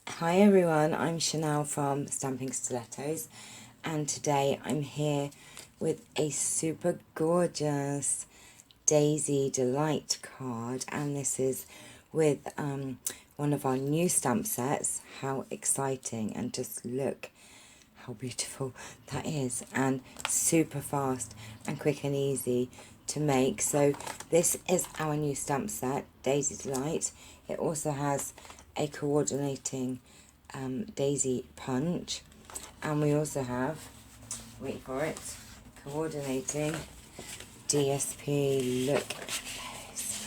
Hi everyone, I'm Chanel from Stamping Stilettos, and today I'm here with a super gorgeous Daisy Delight card, and this is with one of our new stamp sets. How exciting, and just look how beautiful that is, and super fast and quick and easy to make. So this is our new stamp set, Daisy Delight. It also has a coordinating daisy punch, and we also have, wait for it, coordinating DSP. Look at this,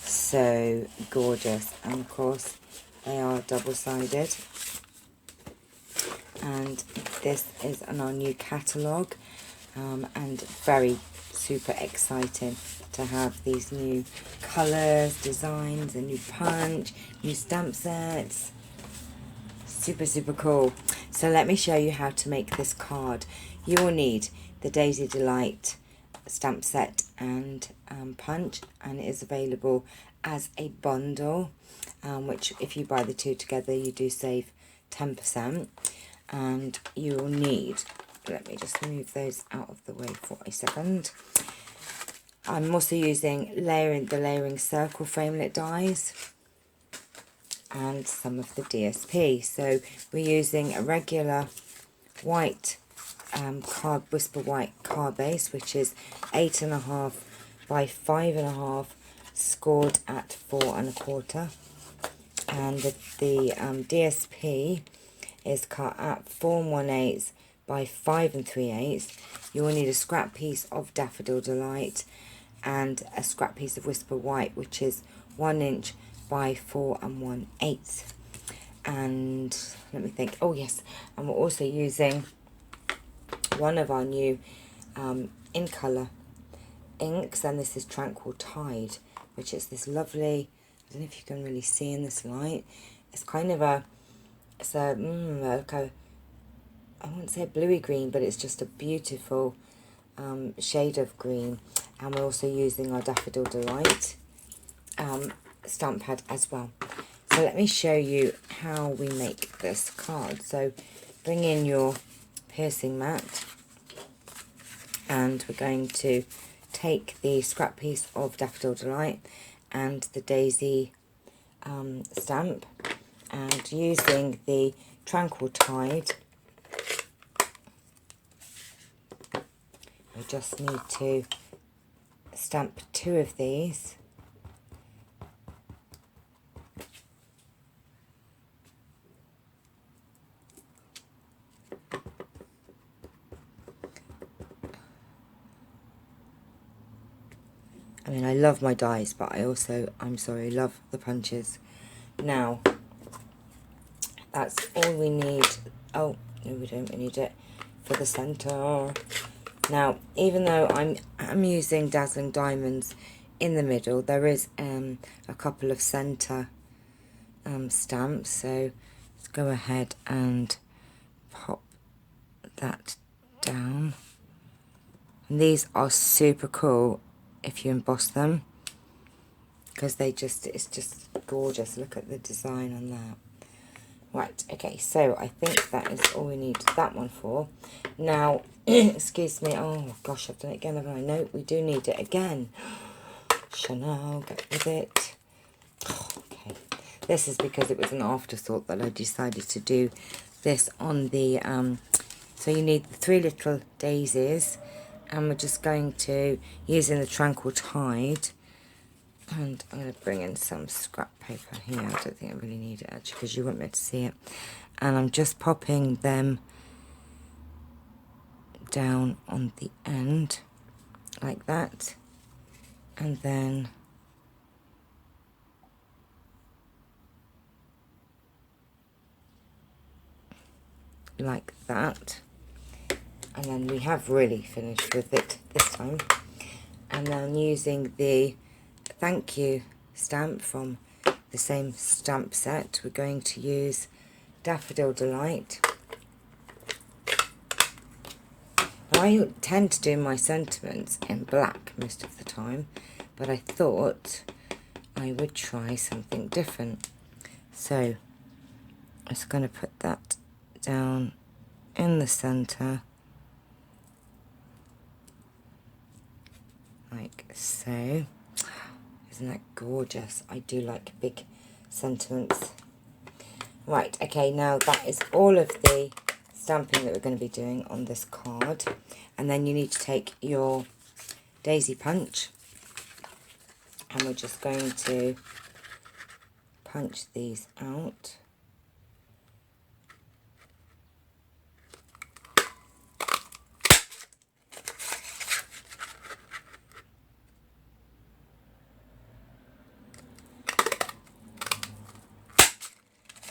so gorgeous. And of course they are double-sided, and this is on our new catalogue, and very super exciting to have these new colours, designs, a new punch, new stamp sets. Super cool. So let me show you how to make this card. You will need the Daisy Delight stamp set and punch, and it is available as a bundle, which if you buy the two together you do save 10%. And you will need, let me just move those out of the way for a second. I'm also using the layering circle framelit dies and some of the DSP. So we're using a regular white Whisper White card base, which is 8.5 by 5.5, scored at 4 1/4, and the DSP is cut at 4 1/8 by 5 3/8. You will need a scrap piece of Daffodil Delight and a scrap piece of Whisper White, which is 1 inch by 4 1/8. And let me think, oh yes, and we're also using one of our new in colour inks, and this is Tranquil Tide, which is this lovely, I don't know if you can really see in this light, it's kind of a, it's a like a, I wouldn't say a bluey green, but it's just a beautiful shade of green. And we're also using our Daffodil Delight stamp pad as well. So let me show you how we make this card. So bring in your piercing mat, and we're going to take the scrap piece of Daffodil Delight and the daisy stamp, and using the Tranquil Tide, we just need to stamp 2 of these. I mean, I love my dies, but I also, love the punches. Now, that's all we need. Oh, no we don't, we need it for the centre. Now, even though I'm using Dazzling Diamonds in the middle, there is a couple of centre stamps, so let's go ahead and pop that down. And these are super cool if you emboss them, because it's just gorgeous. Look at the design on that. Right, okay, so I think that is all we need that one for. Now, excuse me, oh gosh, I've done it again, haven't I? No, we do need it again. Chanel, get with it. Oh, okay, this is because it was an afterthought that I decided to do this on the, so you need the 3 little daisies, and we're just going to, using the Tranquil Tide, and I'm going to bring in some scrap paper here. I don't think I really need it actually, because you won't be able to see it. And I'm just popping them down on the end like that, and then like that, and then we have really finished with it this time. And then using the thank you stamp from the same stamp set, we're going to use Daffodil Delight. Now, I tend to do my sentiments in black most of the time, but I thought I would try something different. So just going to put that down in the center, like so. Isn't that gorgeous? I do like big sentiments. Right, okay, now that is all of the stamping that we're going to be doing on this card. And then you need to take your daisy punch, and we're just going to punch these out.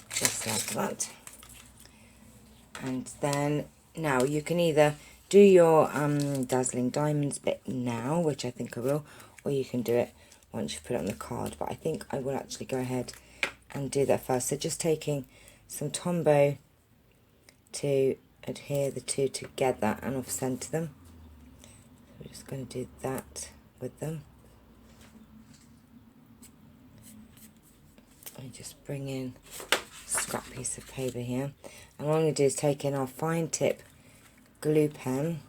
Just like that. And then now you can either do your dazzling diamonds bit now, which I think I will, or you can do it once you put it on the card, but I think I will actually go ahead and do that first. So just taking some Tombow to adhere the two together and off center them. So we're just going to do that with them. I just bring in a scrap piece of paper here, and what I'm going to do is take in our fine tip glue pen,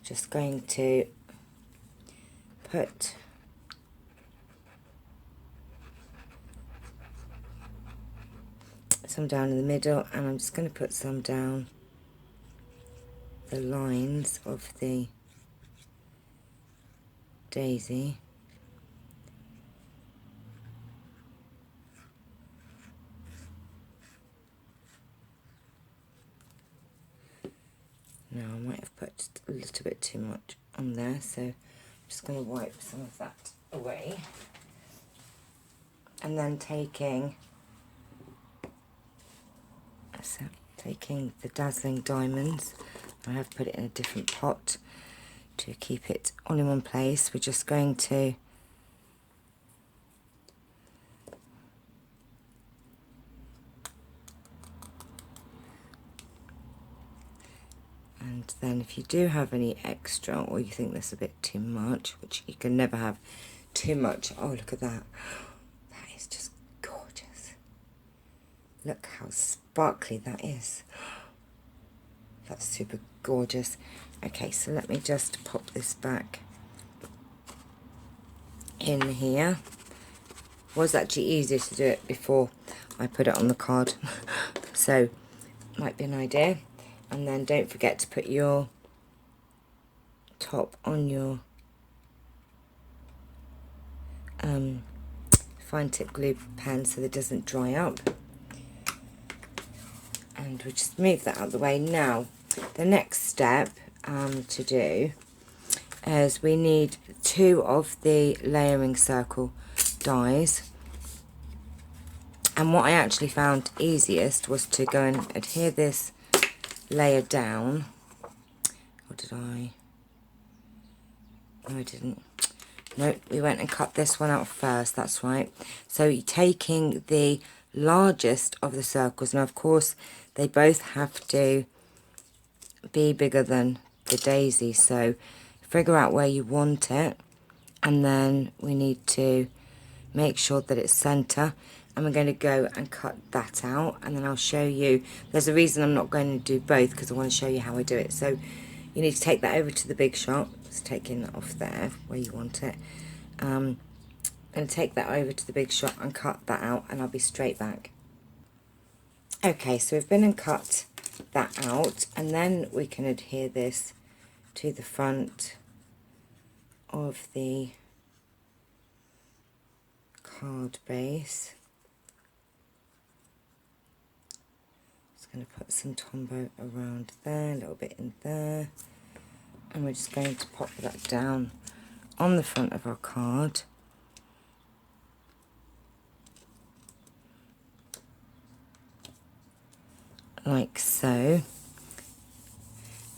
just going to put some down in the middle, and I'm just going to put some down the lines of the daisy. Now I might have put just a little bit too much on there, so I'm just going to wipe some of that away. And then taking the dazzling diamonds, I have put it in a different pot to keep it all in one place. We're just going to and then if you do have any extra, or you think there's a bit too much, which you can never have too much. Oh, look at that. That is just gorgeous. Look how sparkly that is. That's super gorgeous. Okay, so let me just pop this back in here. It was actually easier to do it before I put it on the card. So, might be an idea. And then don't forget to put your top on your fine tip glue pen so that it doesn't dry up. And we'll just move that out of the way. Now, the next step to do is we need 2 of the layering circle dies. And what I actually found easiest was to go and adhere this layer down. Or did I? No, I didn't. No, we went and cut this one out first, that's right. So you're taking the largest of the circles. Now, of course, they both have to be bigger than the daisy, so figure out where you want it, and then we need to make sure that it's center, and we're going to go and cut that out, and then I'll show you. There's a reason I'm not going to do both, because I want to show you how I do it. So you need to take that over to the big shot. It's taking it off there where you want it. I'm going to take that over to the big shot and cut that out, and I'll be straight back. Okay, so we've been and cut that out, and then we can adhere this to the front of the card base. Just going to put some Tombow around there, a little bit in there, and we're just going to pop that down on the front of our card. Like so.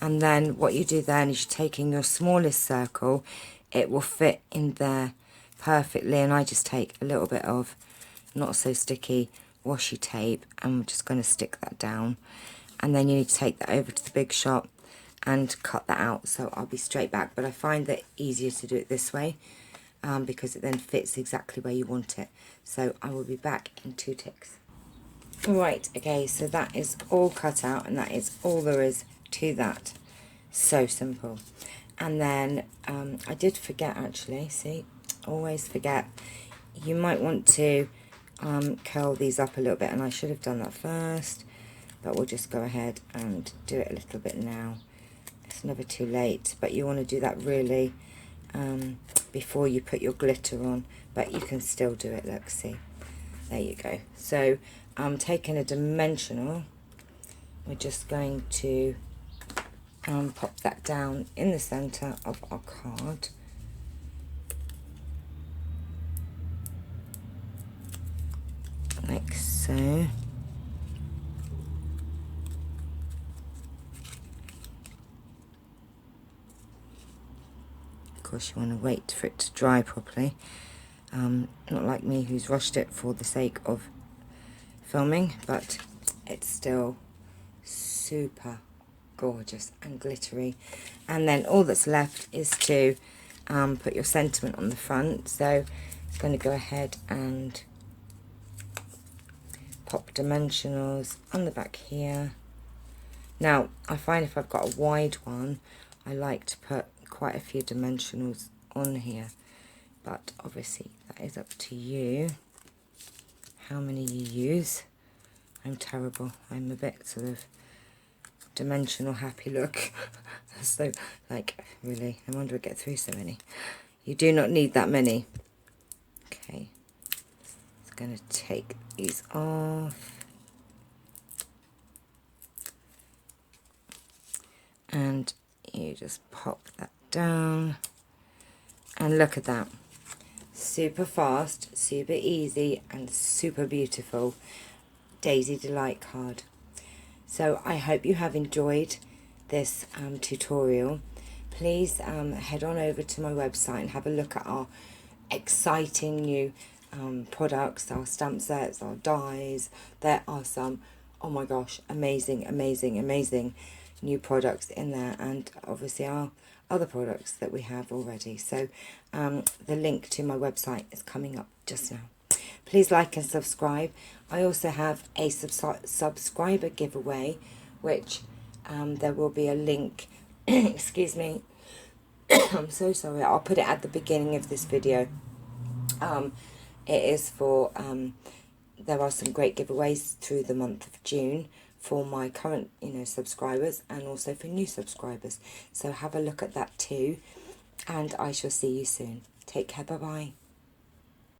And then what you do then is you're taking your smallest circle, it will fit in there perfectly, and I just take a little bit of not so sticky washi tape, and I'm just going to stick that down, and then you need to take that over to the big shot and cut that out. So I'll be straight back, but I find that easier to do it this way. because it then fits exactly where you want it. So I will be back in 2 ticks. Right, okay, so that is all cut out, and that is all there is to that. So simple. And then I did forget, actually, see, always forget, you might want to curl these up a little bit, and I should have done that first, but we'll just go ahead and do it a little bit now. It's never too late, but you want to do that really before you put your glitter on, but you can still do it. Look, see, there you go. So I'm taking a dimensional, we're just going to pop that down in the center of our card. Like so. Of course, you want to wait for it to dry properly. Not like me, who's rushed it for the sake of filming, but it's still super gorgeous and glittery. And then all that's left is to put your sentiment on the front. So it's going to go ahead and pop dimensionals on the back here. Now I find if I've got a wide one, I like to put quite a few dimensionals on here, but obviously that is up to you how many you use. I'm terrible, I'm a bit sort of dimensional happy look. So like, really, no wonder I get through so many. You do not need that many. Okay, I'm going to take these off, and you just pop that down, and look at that. Super fast, super easy, and super beautiful Daisy Delight card. So I hope you have enjoyed this tutorial. Please head on over to my website and have a look at our exciting new products, our stamp sets, our dies. There are some, oh my gosh, amazing, amazing, amazing new products in there, and obviously our other products that we have already. So the link to my website is coming up just now. Please like and subscribe. I also have a subscriber giveaway, which there will be a link excuse me, I'm so sorry, I'll put it at the beginning of this video. It is for there are some great giveaways through the month of June for my current subscribers, and also for new subscribers, so have a look at that too, and I shall see you soon. Take care, bye bye.